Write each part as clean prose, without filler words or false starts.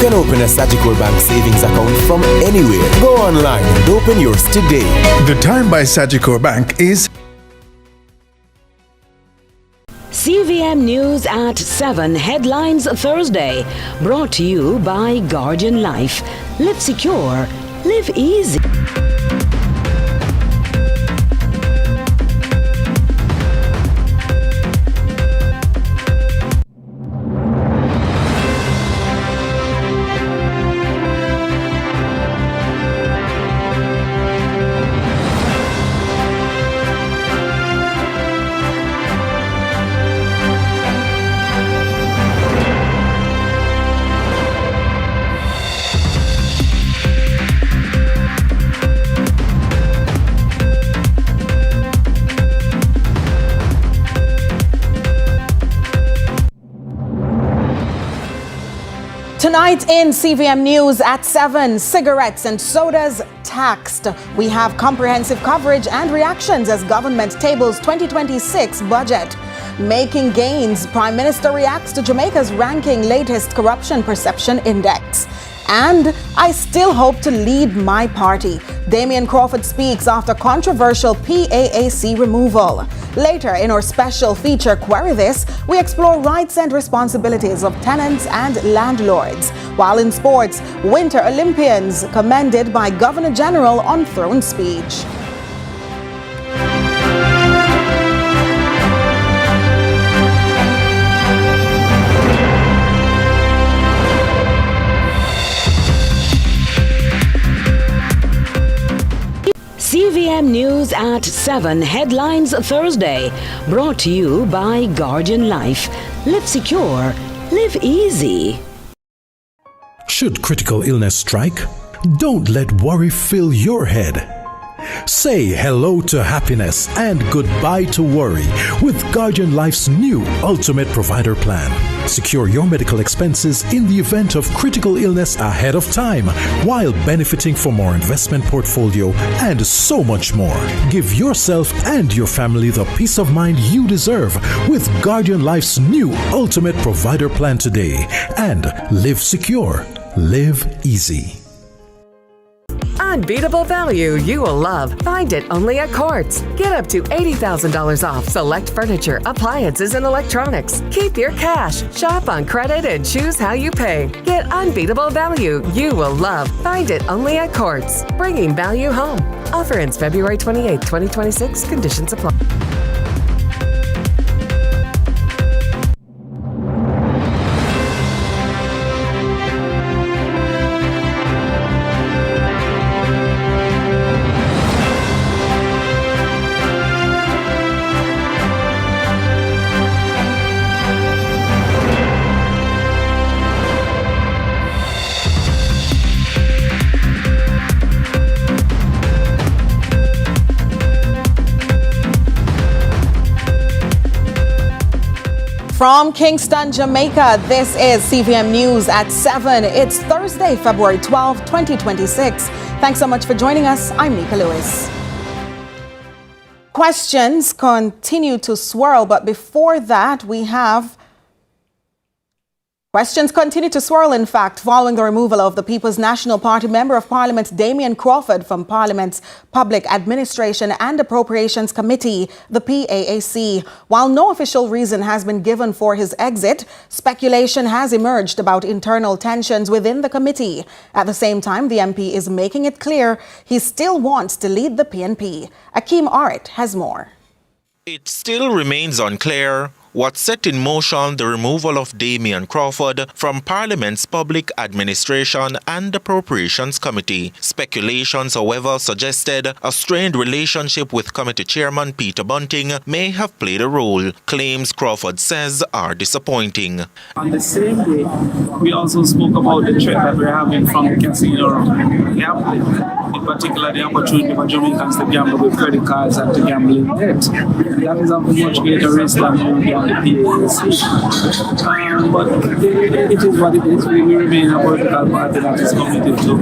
can open a Sagicor Bank savings account from anywhere. Go online and open yours today. The time by Sagicor Bank is CVM News at 7 Headlines Thursday, brought to you by Guardian Life. Live secure, live easy. Tonight in CVM News at 7, cigarettes and sodas taxed. We have comprehensive coverage and reactions as government tables 2026 budget. Making gains, Prime Minister reacts to Jamaica's ranking latest corruption perception index. And I still hope to lead my party. Damian Crawford speaks after controversial PAAC removal. Later in our special feature Query This, we explore rights and responsibilities of tenants and landlords. While in sports, Winter Olympians commended by Governor General on throne speech. CVM News at 7 Headlines Thursday, brought to you by Guardian Life. Live secure, live easy. Should critical illness strike, don't let worry fill your head. Say hello to happiness and goodbye to worry with Guardian Life's new Ultimate Provider Plan. Secure your medical expenses in the event of critical illness ahead of time while benefiting from our investment portfolio and so much more. Give yourself and your family the peace of mind you deserve with Guardian Life's new Ultimate Provider Plan today. And live secure, live easy. Unbeatable value you will love. Find it only at Quartz. Get up to $80,000 off select furniture, appliances, and electronics. Keep your cash. Shop on credit and choose how you pay. Get unbeatable value you will love. Find it only at Quartz. Bringing value home. Offer ends February 28, 2026. Conditions apply. From Kingston, Jamaica, this is CVM News at 7. It's Thursday, February 12, 2026. Thanks so much for joining us. I'm Nika Lewis. Questions continue to swirl, but before that, Questions continue to swirl, in fact, following the removal of the People's National Party Member of Parliament Damian Crawford from Parliament's Public Administration and Appropriations Committee, the PAAC. While no official reason has been given for his exit, speculation has emerged about internal tensions within the committee. At the same time, the MP is making it clear he still wants to lead the PNP. Akeem Arit has more. It still remains unclear what set in motion the removal of Damian Crawford from Parliament's Public Administration and Appropriations Committee. Speculations, however, suggested a strained relationship with Committee Chairman Peter Bunting may have played a role. Claims Crawford says are disappointing. On the same day, we also spoke about the threat that we're having from the casino gambling, in particular the opportunity for Jamaicans to gamble with credit cards and to gamble in debt. That is of much greater risk than from the PAC. But it is what it is. We remain a political party that is committed to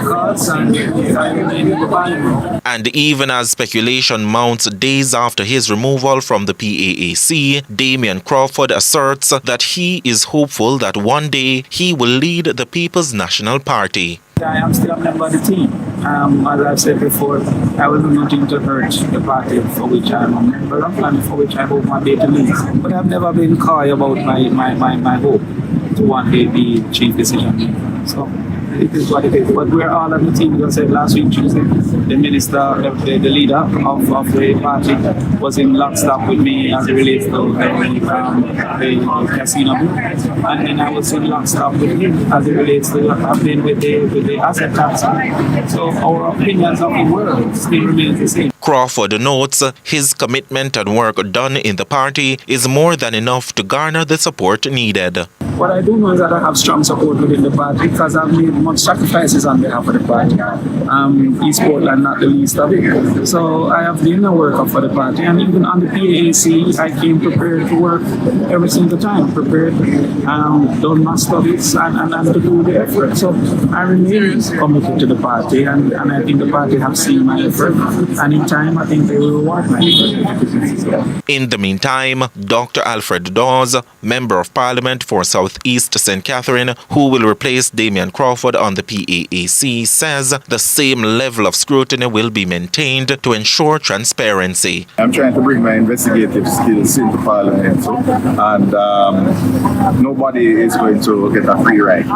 cause, and I remain in the Bible. And even as speculation mounts days after his removal from the PAAC, Damian Crawford asserts that he is hopeful that one day he will lead the People's National Party. I am still a member of the team. As I've said before, I will do nothing to hurt the party for which I am a member of and for which I hope one day to lead. But I've never been coy about my hope to one day be chief decision maker. So it is what it is. But we're all on the team. As I said last week Tuesday, the minister, the leader of the party was in lockstep with me as it relates to the casino. And then I was in lockstep with him as it relates to what happened with the asset tax. So our opinions of the world still remains the same. Crawford notes his commitment and work done in the party is more than enough to garner the support needed. What I do know is that I have strong support within the party because I've made much sacrifices on behalf of the party. East Portland, not the least of it. So I have the inner work for the party, and even on the PAC, I came prepared to work every single time, prepared, done my studies, and to do the effort. So I remain committed to the party, and I think the party have seen my effort, and in time I think they will reward my effort. In the meantime, Dr. Alfred Dawes, Member of Parliament for Southeast St. Catherine, who will replace Damian Crawford on the PAAC, says the same level of scrutiny will be maintained to ensure transparency. I'm trying to bring my investigative skills into Parliament, and nobody is going to get a free ride.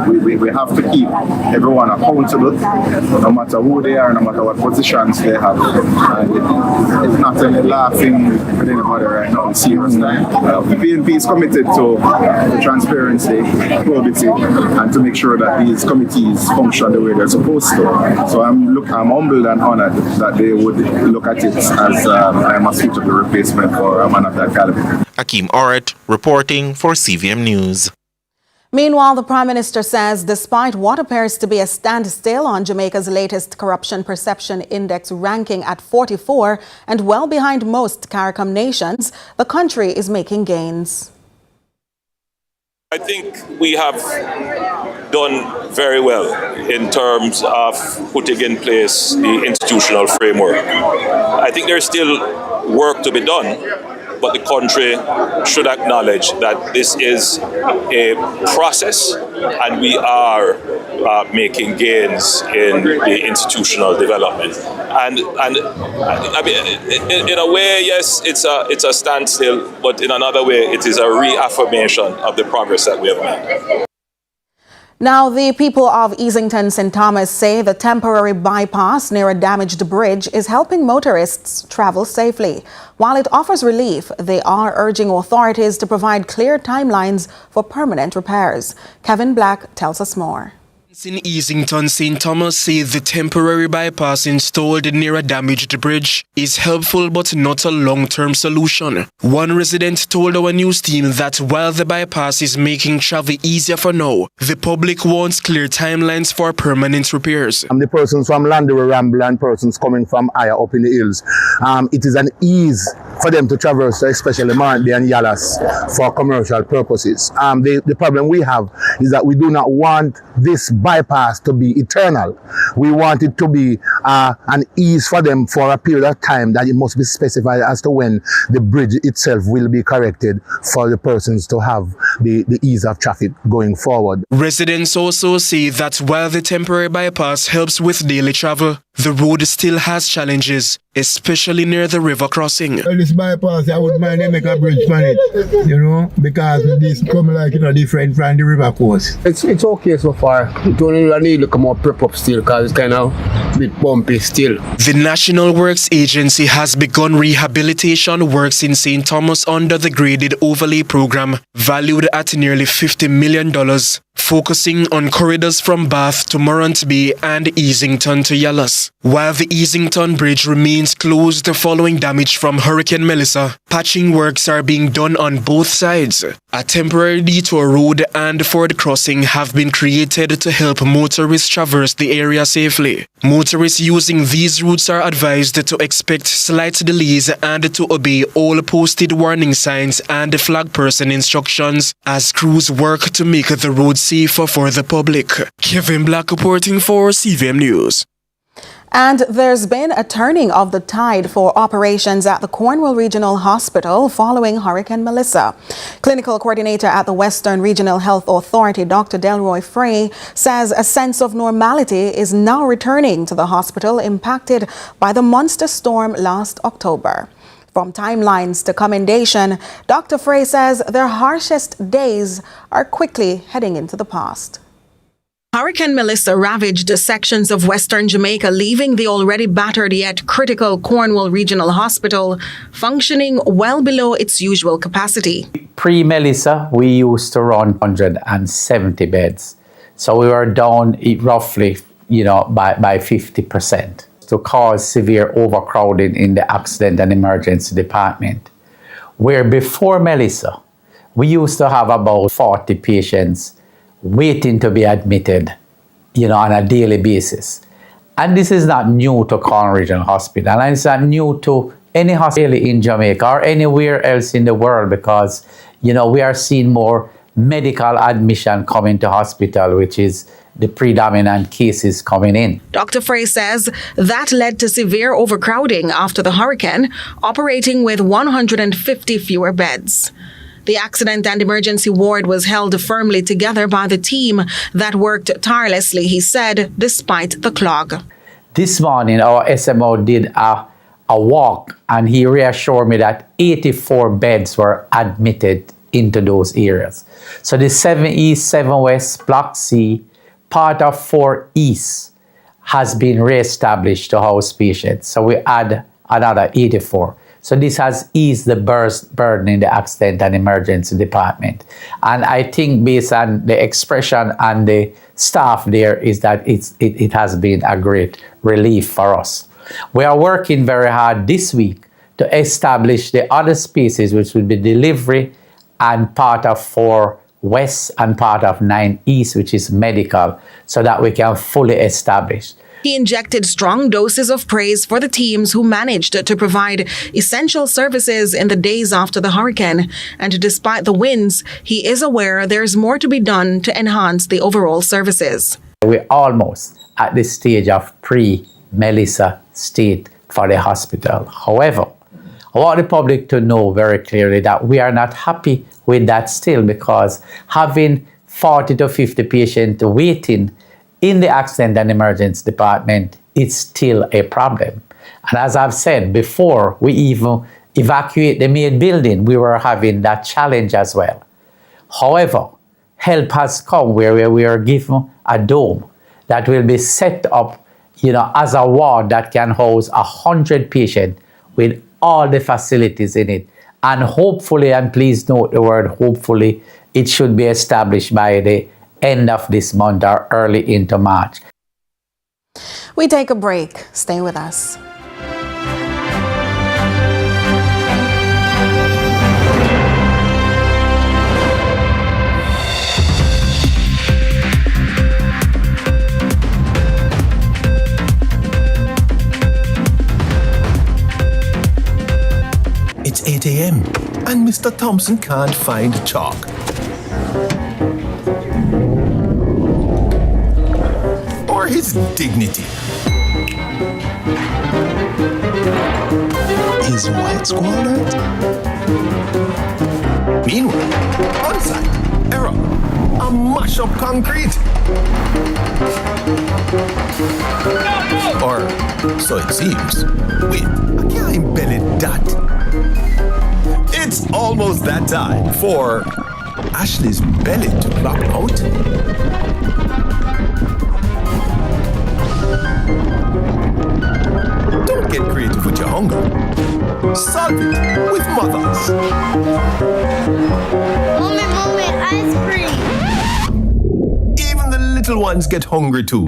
We have to keep everyone accountable, no matter who they are, no matter what positions they have. And it's not only laughing with anybody right now, it's serious time. The PNP is committed to the transparency, probity, and to make sure that these committees function the way they're supposed to. So I'm humbled and honored that they would look at it as I am a suitable replacement for a man of that caliber. Akeem Oret reporting for CVM News. Meanwhile, the Prime Minister says despite what appears to be a standstill on Jamaica's latest Corruption Perception Index ranking at 44 and well behind most CARICOM nations, the country is making gains. I think we have done very well in terms of putting in place the institutional framework. I think there's still work to be done, but the country should acknowledge that this is a process and we are making gains in the institutional development. And I mean, in a way, yes, it's a standstill, but in another way, it is a reaffirmation of the progress that we have made. Now, the people of Easington St. Thomas say the temporary bypass near a damaged bridge is helping motorists travel safely. While it offers relief, they are urging authorities to provide clear timelines for permanent repairs. Kevin Black tells us more. In Easington St. Thomas say the temporary bypass installed near a damaged bridge is helpful but not a long-term solution. One resident told our news team that while the bypass is making travel easier for now, the public wants clear timelines for permanent repairs. The persons from Landor Ramble and persons coming from higher up in the hills, it is an ease for them to traverse, especially Martley and Yallas, for commercial purposes. The problem we have is that we do not want this bypass to be eternal. We want it to be an ease for them for a period of time that it must be specified as to when the bridge itself will be corrected for the persons to have the ease of traffic going forward. Residents also say that while the temporary bypass helps with daily travel, the road still has challenges, especially near the river crossing. Well, this bypass, I wouldn't mind them make a bridge on it, because this come like, different from the river course. It's okay so far. Don't really need to come up prep up still, because it's kind of a bit bumpy still. The National Works Agency has begun rehabilitation works in St. Thomas under the graded overlay program, valued at nearly $50 million, focusing on corridors from Bath to Morant Bay and Easington to Yallas. Bridges. While the Easington Bridge remains closed following damage from Hurricane Melissa, patching works are being done on both sides. A temporary detour road and ford crossing have been created to help motorists traverse the area safely. Motorists using these routes are advised to expect slight delays and to obey all posted warning signs and flag person instructions as crews work to make the road safer for the public. Kevin Black reporting for CVM News. And there's been a turning of the tide for operations at the Cornwall Regional Hospital following Hurricane Melissa. Clinical coordinator at the Western Regional Health Authority, Dr. Delroy Frey, says a sense of normality is now returning to the hospital impacted by the monster storm last October. From timelines to commendation, Dr. Frey says their harshest days are quickly heading into the past. Hurricane Melissa ravaged sections of western Jamaica, leaving the already battered yet critical Cornwall Regional Hospital functioning well below its usual capacity. Pre-Melissa, we used to run 170 beds. So we were down roughly, by 50% to cause severe overcrowding in the accident and emergency department. Where before Melissa, we used to have about 40 patients waiting to be admitted, on a daily basis. And this is not new to Cornwall Regional Hospital, and it's not new to any hospital in Jamaica or anywhere else in the world because, we are seeing more medical admission coming to hospital, which is the predominant cases coming in. Dr. Frey says that led to severe overcrowding after the hurricane, operating with 150 fewer beds. The accident and emergency ward was held firmly together by the team that worked tirelessly, he said, despite the clog. This morning, our SMO did a walk, and he reassured me that 84 beds were admitted into those areas. So the 7 East, 7 West, Block C, part of 4 East has been reestablished to house patients. So we add another 84. So this has eased the burden in the accident and emergency department. And I think based on the expression and the staff there is that it has been a great relief for us. We are working very hard this week to establish the other spaces, which will be delivery and part of 4 West and part of 9 East, which is medical, so that we can fully establish. He injected strong doses of praise for the teams who managed to provide essential services in the days after the hurricane. And despite the winds, he is aware there's more to be done to enhance the overall services. We're almost at the stage of pre-Melissa state for the hospital. However, I want the public to know very clearly that we are not happy with that still, because having 40 to 50 patients waiting in the accident and emergency department, it's still a problem. And as I've said before, we even evacuate the main building, we were having that challenge as well. However, help has come where we are given a dome that will be set up, as a ward that can house 100 patients with all the facilities in it. And hopefully, and please note the word hopefully, it should be established by the end of this month or early into March. We take a break. Stay with us. It's 8 a.m. and Mr. Thompson can't find chalk. Or his dignity. Is White Squall out? Meanwhile, on site, error. A mash-up concrete. Or so it seems. Wait, I can't belly that. It's almost that time for Ashley's belly to clock out. Don't get creative with your hunger. Solve it with mothers. Mommy, ice cream. Even the little ones get hungry too.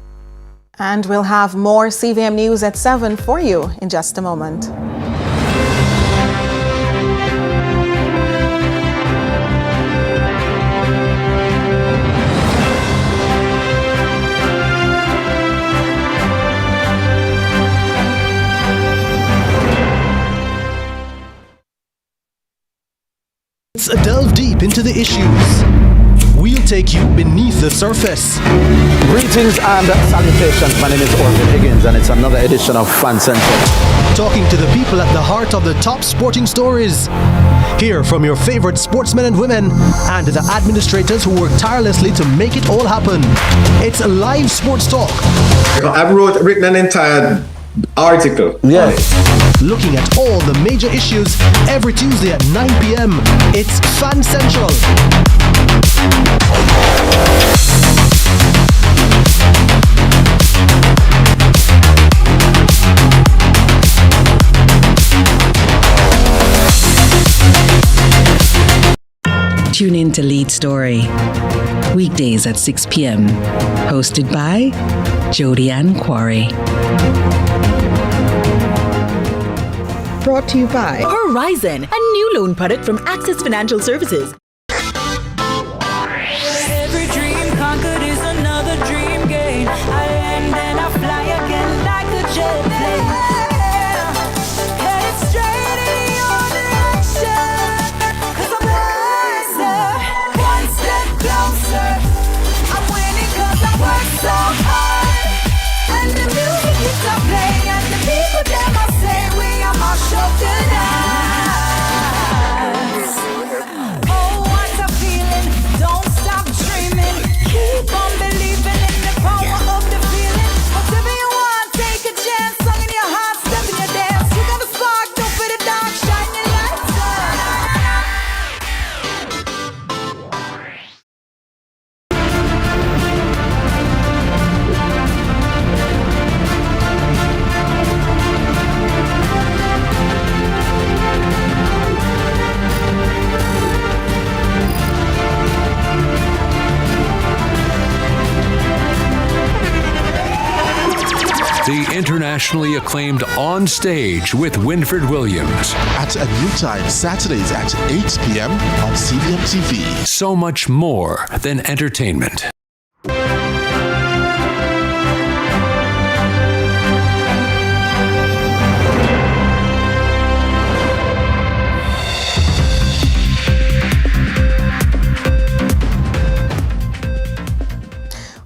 And we'll have more CVM News at 7 for you in just a moment. Let's delve deep into the issues. We'll take you beneath the surface. Greetings and salutations. My name is Orville Higgins, and it's another edition of Fan Central. Talking to the people at the heart of the top sporting stories. Hear from your favorite sportsmen and women and the administrators who work tirelessly to make it all happen. It's a live sports talk. I've written an entire article. Yeah. Looking at all the major issues every Tuesday at 9 p.m. It's Fan Central. Tune in to Lead Story, weekdays at 6 p.m. Hosted by Jody Ann Quarry. Brought to you by Horizon, a new loan product from Access Financial Services. Every dream conquered is another dream gained. I land and I fly again like a jet plane. Headed straight in your direction, 'cause I'm wiser, one step closer. I'm winning 'cause I work so hard, and the music keeps on playing, and the people them I say we are my show tonight. Oh, what a feeling! Don't stop dreaming. Keep on believing in the power of the feeling. Whatever you want, take a chance. Song in your heart, step in your dance. You got a spark, don't fit it down. Shine your lights The internationally acclaimed On Stage with Winfred Williams. At a new time, Saturdays at 8 p.m. on CVM TV. So much more than entertainment.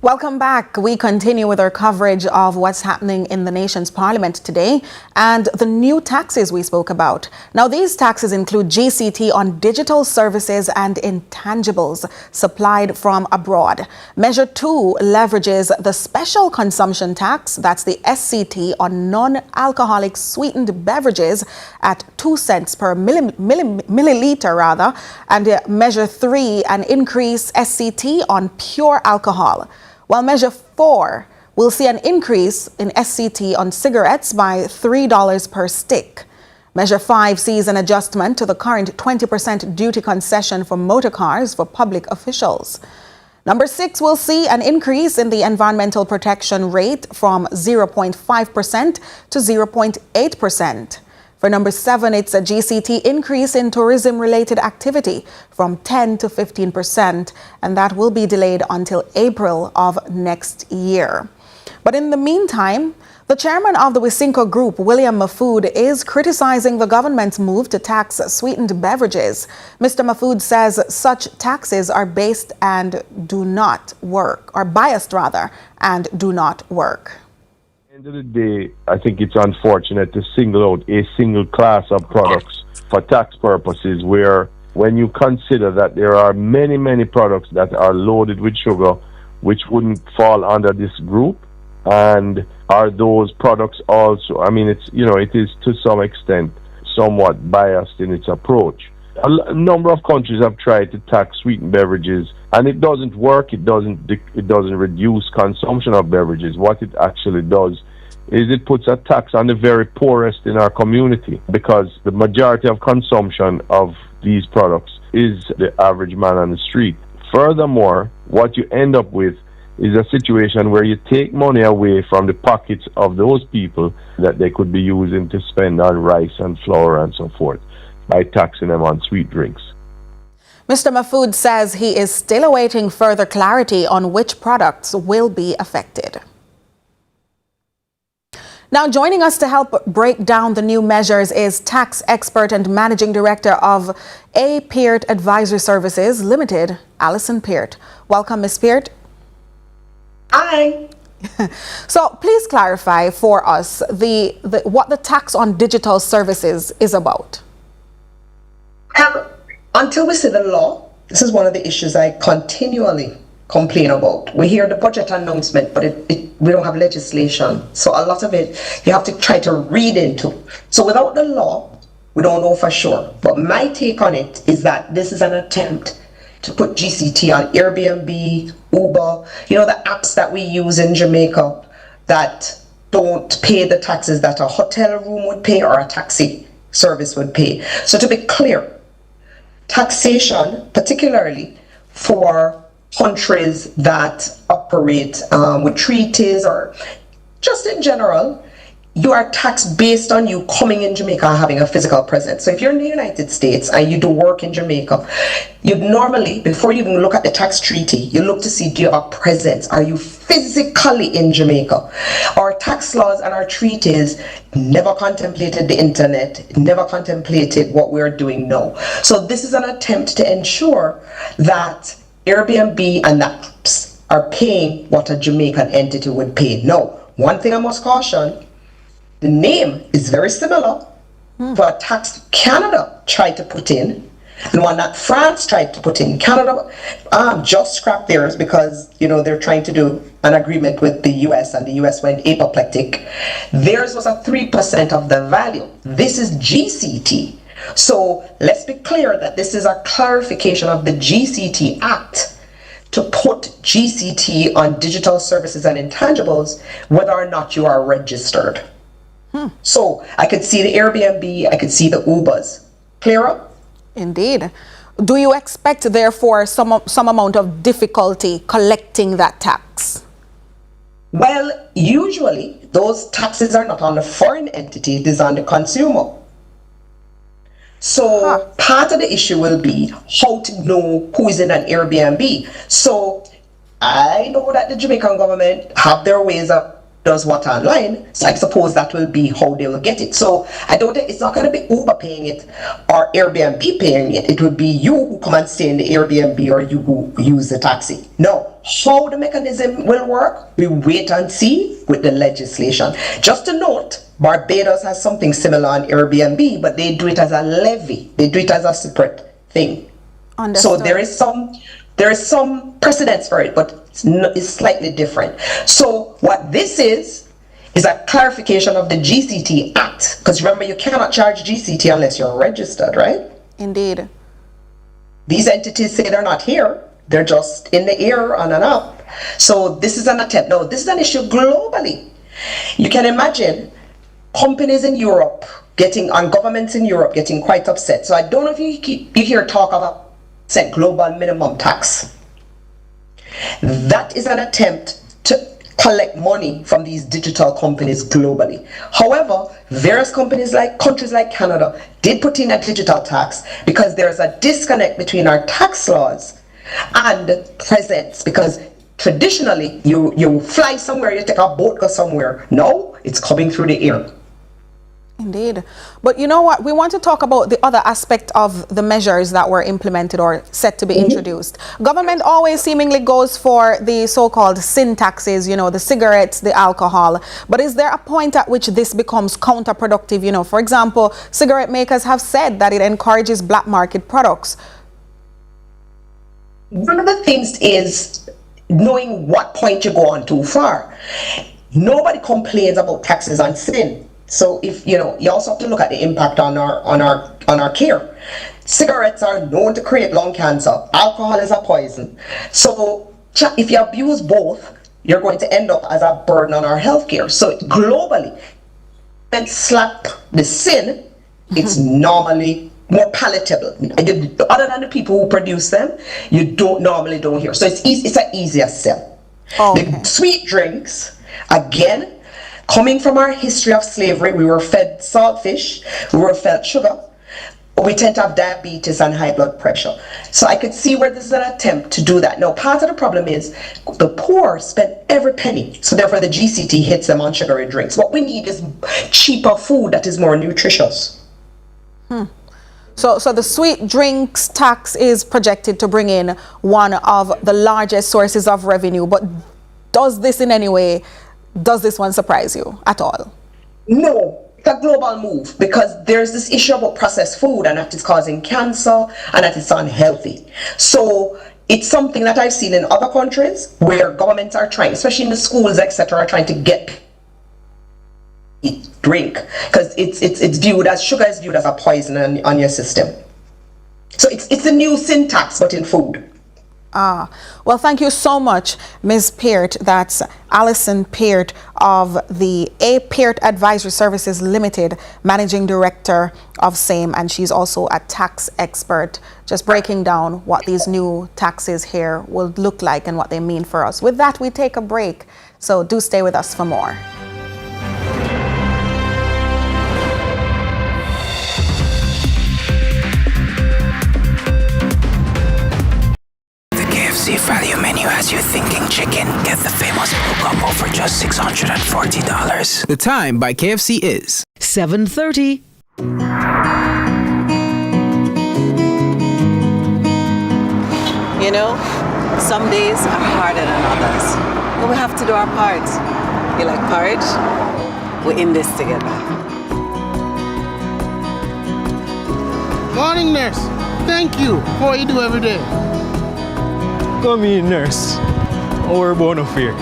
Welcome back. We continue with our coverage of what's happening in the nation's parliament today and the new taxes we spoke about. Now, these taxes include GCT on digital services and intangibles supplied from abroad. Measure 2 leverages the special consumption tax, that's the SCT, on non-alcoholic sweetened beverages at 2 cents per milliliter, and Measure 3, an increase SCT on pure alcohol. While Measure 4 will see an increase in SCT on cigarettes by $3 per stick. Measure 5 sees an adjustment to the current 20% duty concession for motor cars for public officials. Number 6 will see an increase in the environmental protection rate from 0.5% to 0.8%. For number 7, it's a GCT increase in tourism-related activity from 10 to 15%, and that will be delayed until April of next year. But in the meantime, the chairman of the Wisynco Group, William Mafood, is criticizing the government's move to tax sweetened beverages. Mr. Mafood says such taxes are based and do not work, or biased rather, and do not work. At the end of the day, I think it's unfortunate to single out a single class of products for tax purposes, where when you consider that there are many, many products that are loaded with sugar which wouldn't fall under this group, and are those products also, I mean, it's, you know, it is to some extent somewhat biased in its approach. A number of countries have tried to tax sweetened beverages, and it doesn't work. It doesn't reduce consumption of beverages. What it actually does is it puts a tax on the very poorest in our community, because the majority of consumption of these products is the average man on the street. Furthermore, what you end up with is a situation where you take money away from the pockets of those people that they could be using to spend on rice and flour and so forth by taxing them on sweet drinks. Mr. Mahfood says he is still awaiting further clarity on which products will be affected. Now, joining us to help break down the new measures is tax expert and managing director of A. Peart Advisory Services Limited, Alison Peart. Welcome, Ms. Peart. Hi. So please clarify for us what the tax on digital services is about. Until we see the law, this is one of the issues I continually complain about. We hear the budget announcement, but we don't have legislation. So a lot of it you have to try to read into. So without the law, we don't know for sure. But my take on it is that this is an attempt to put GCT on Airbnb, Uber, the apps that we use in Jamaica that don't pay the taxes that a hotel room would pay or a taxi service would pay. So to be clear, taxation, particularly for countries that operate with treaties or just in general, you are taxed based on you coming in Jamaica and having a physical presence. So if you're in the United States and you do work in Jamaica, you'd normally, before you even look at the tax treaty, you look to see, do you have a presence? Are you physically in Jamaica? Our tax laws and our treaties never contemplated the internet, never contemplated what we're doing now. So this is an attempt to ensure that Airbnb and the apps are paying what a Jamaican entity would pay. Now, one thing I must caution, the name is very similar for a tax Canada tried to put in and one that France tried to put in. Canada just scrapped theirs because they're trying to do an agreement with the US and the US went apoplectic. Theirs was a 3% of the value. This is GCT. So let's be clear that this is a clarification of the GCT Act to put GCT on digital services and intangibles whether or not you are registered. So I could see the Airbnb, I could see the Ubers. Clearer? Indeed. Do you expect, therefore, some amount of difficulty collecting that tax? Well, usually those taxes are not on the foreign entity, it is on the consumer. So part of the issue will be how to know who is in an Airbnb. So I know that the Jamaican government have their ways of does what online, so I suppose that will be how they will get it. So I don't think it's not going to be Uber paying it or Airbnb paying it. It would be you who come and stay in the Airbnb or you who use the taxi. No, how the mechanism will work, we wait and see with the legislation. Just to note, Barbados has something similar on Airbnb, but they do it as a levy. They do it as a separate thing. Understood. So there is some precedence for it, but it's slightly different. So what this is a clarification of the GCT Act. Because remember, you cannot charge GCT unless you're registered, right? Indeed. These entities say they're not here. They're just in the air on and up. So this is an attempt. No, this is an issue globally. You can imagine companies in Europe and governments in Europe getting quite upset. So I don't know if you hear talk about global minimum tax. That is an attempt to collect money from these digital companies globally. However, various countries like Canada did put in a digital tax because there's a disconnect between our tax laws and presence, because traditionally you fly somewhere, you take a boat, go somewhere. No, it's coming through the air. Indeed. But you know what? We want to talk about the other aspect of the measures that were implemented or set to be introduced. Government always seemingly goes for the so-called sin taxes, the cigarettes, the alcohol. But is there a point at which this becomes counterproductive? For example, cigarette makers have said that it encourages black market products. One of the things is knowing what point you go on too far. Nobody complains about taxes on sin. So if you also have to look at the impact on our care. Cigarettes are known to create lung cancer. Alcohol is a poison. So if you abuse both, you're going to end up as a burden on our healthcare. So globally, and slap the sin, it's normally more palatable. Other than the people who produce them, you don't hear. So it's an easier sell. The sweet drinks, again, coming from our history of slavery, we were fed saltfish, we were fed sugar. We tend to have diabetes and high blood pressure. So I could see where this is an attempt to do that. Now, part of the problem is the poor spend every penny. So therefore the GCT hits them on sugary drinks. What we need is cheaper food that is more nutritious. So the sweet drinks tax is projected to bring in one of the largest sources of revenue. But does this in any way, does this one surprise you at all? No. It's a global move because there's this issue about processed food and that is causing cancer and that it's unhealthy. So it's something that I've seen in other countries where governments are trying, especially in the schools, etc., are trying to get drink because it's viewed as sugar is viewed as a poison on your system. So it's a new sin tax but in food. Well, thank you so much, Ms. Peart. That's Alison Peart of the A. Peart Advisory Services Limited, Managing Director of same, and she's also a tax expert, just breaking down what these new taxes here will look like and what they mean for us. With that, we take a break, so do stay with us for more. Value menu has you thinking chicken. Get the famous combo for just $640. The time by KFC is 7:30. You know, some days are harder than others, but we have to do our part. You like porridge? We're in this together. Morning, nurse. Thank you for what you do every day. Come in, nurse. Our bona fide.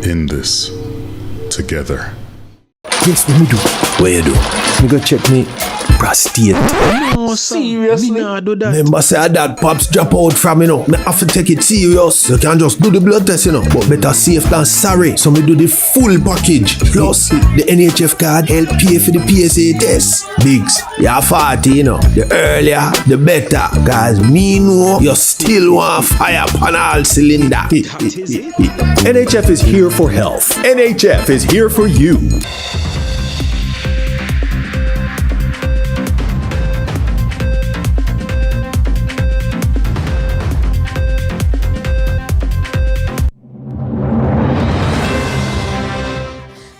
In this together. Yes, what me do? What you do? Me go check me prostate. No, seriously? Me nah do that. Remember say that pops drop out from, you know. Me have to take it serious. You can't just do the blood test, you know. But better safe than sorry. So me do the full package. Plus, the NHF card help pay for the PSA test. Biggs, you're 40, you know. The earlier, the better. Cause me know you still want fire on all cylinder. NHF is here for health. NHF is here for you.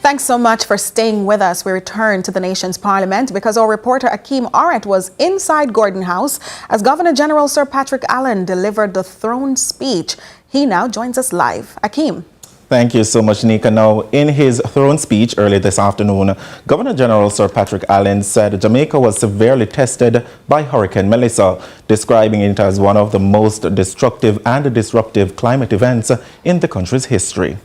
Thanks so much for staying with us. We return to the nation's parliament because our reporter Akeem Oret was inside Gordon House as Governor General Sir Patrick Allen delivered the throne speech. He now joins us live. Akeem. Thank you so much, Nika. Now, in his throne speech early this afternoon, Governor General Sir Patrick Allen said Jamaica was severely tested by Hurricane Melissa, describing it as one of the most destructive and disruptive climate events in the country's history.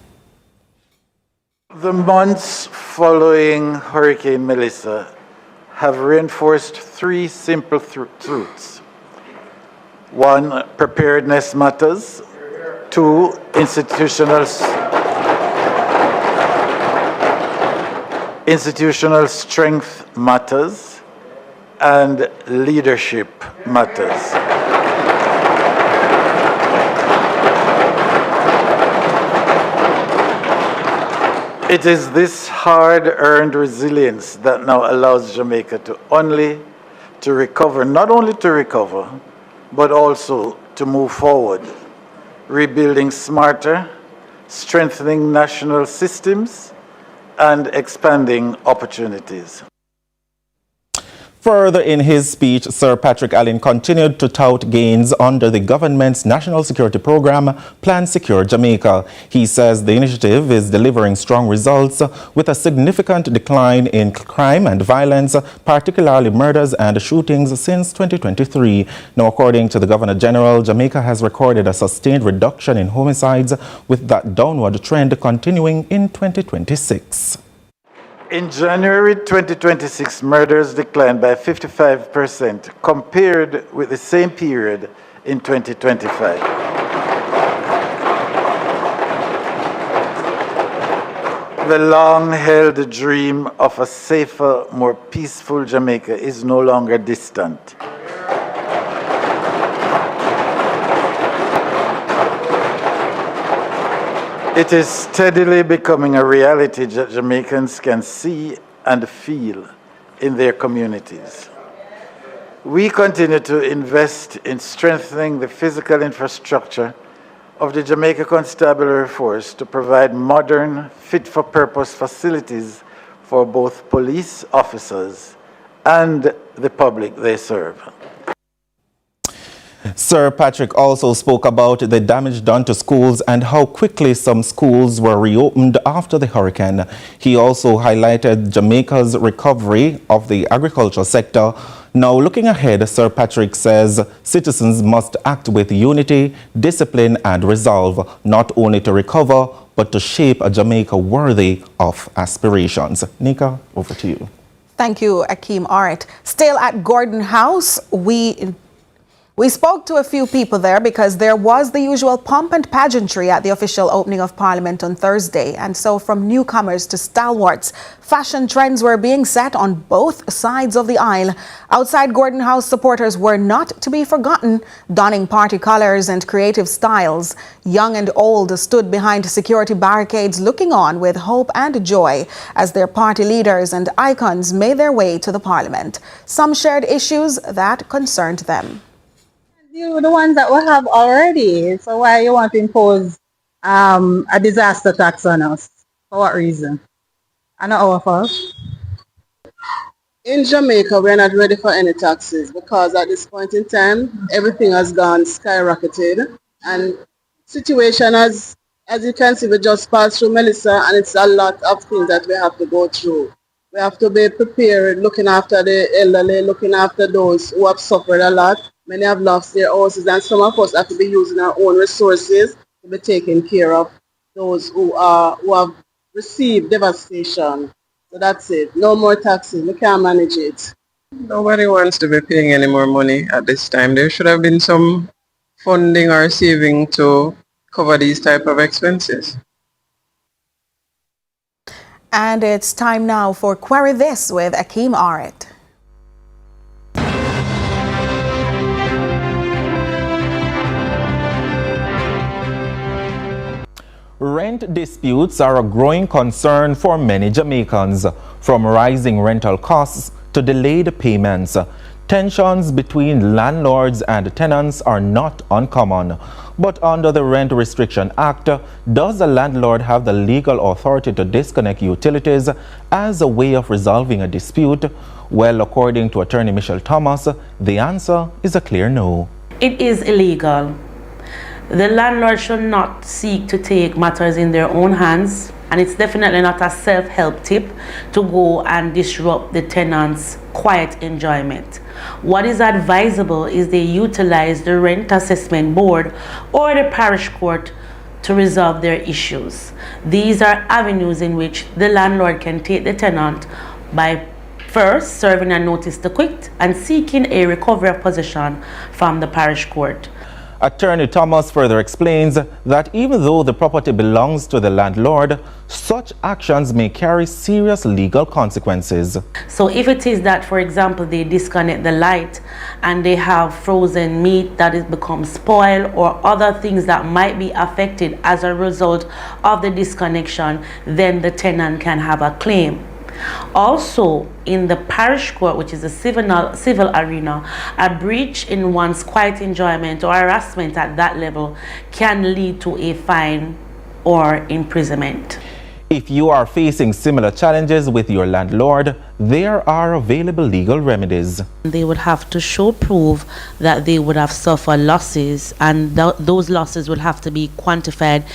The months following Hurricane Melissa have reinforced three simple truths. One, preparedness matters. Two, institutional strength matters. And leadership matters. It is this hard-earned resilience that now allows Jamaica not only to recover, but also to move forward, rebuilding smarter, strengthening national systems, and expanding opportunities. Further in his speech, Sir Patrick Allen continued to tout gains under the government's national security program, Plan Secure Jamaica. He says the initiative is delivering strong results with a significant decline in crime and violence, particularly murders and shootings since 2023. Now, according to the Governor General, Jamaica has recorded a sustained reduction in homicides, with that downward trend continuing in 2026. In January 2026, murders declined by 55% compared with the same period in 2025. The long-held dream of a safer, more peaceful Jamaica is no longer distant. It is steadily becoming a reality that Jamaicans can see and feel in their communities. We continue to invest in strengthening the physical infrastructure of the Jamaica Constabulary Force to provide modern, fit-for-purpose facilities for both police officers and the public they serve. Sir Patrick also spoke about the damage done to schools and how quickly some schools were reopened after the hurricane. He also highlighted Jamaica's recovery of the agricultural sector. Now, looking ahead, Sir Patrick says citizens must act with unity, discipline and resolve, not only to recover, but to shape a Jamaica worthy of aspirations. Nika, over to you. Thank you, Akeem. All right. Still at Gordon House, we spoke to a few people there because there was the usual pomp and pageantry at the official opening of Parliament on Thursday. And so from newcomers to stalwarts, fashion trends were being set on both sides of the aisle. Outside Gordon House, supporters were not to be forgotten, donning party colors and creative styles. Young and old stood behind security barricades looking on with hope and joy as their party leaders and icons made their way to the Parliament. Some shared issues that concerned them. The ones that we have already. So why you want to impose a disaster tax on us? For what reason? And not our fault. In Jamaica, we're not ready for any taxes because at this point in time, everything has gone skyrocketed. And situation, as you can see, we just passed through Melissa, and it's a lot of things that we have to go through. We have to be prepared, looking after the elderly, looking after those who have suffered a lot. Many have lost their houses, and some of us have to be using our own resources to be taking care of those who have received devastation. So that's it. No more taxes. We can't manage it. Nobody wants to be paying any more money at this time. There should have been some funding or saving to cover these type of expenses. And it's time now for Query This with Akeem Aret. Rent disputes are a growing concern for many Jamaicans, from rising rental costs to delayed payments. Tensions between landlords and tenants are not uncommon. But under the Rent Restriction Act, does the landlord have the legal authority to disconnect utilities as a way of resolving a dispute? Well, according to Attorney Michelle Thomas, the answer is a clear no. It is illegal. The landlord should not seek to take matters in their own hands, and it's definitely not a self-help tip to go and disrupt the tenant's quiet enjoyment. What is advisable is they utilize the Rent Assessment Board or the parish court to resolve their issues. These are avenues in which the landlord can take the tenant by first serving a notice to quit and seeking a recovery of possession from the parish court. Attorney Thomas further explains that even though the property belongs to the landlord, such actions may carry serious legal consequences. So if it is that, for example, they disconnect the light and they have frozen meat that has become spoiled or other things that might be affected as a result of the disconnection, then the tenant can have a claim. Also, in the parish court, which is a civil arena, a breach in one's quiet enjoyment or harassment at that level can lead to a fine or imprisonment. If you are facing similar challenges with your landlord, there are available legal remedies. They would have to show proof that they would have suffered losses, and those losses would have to be quantified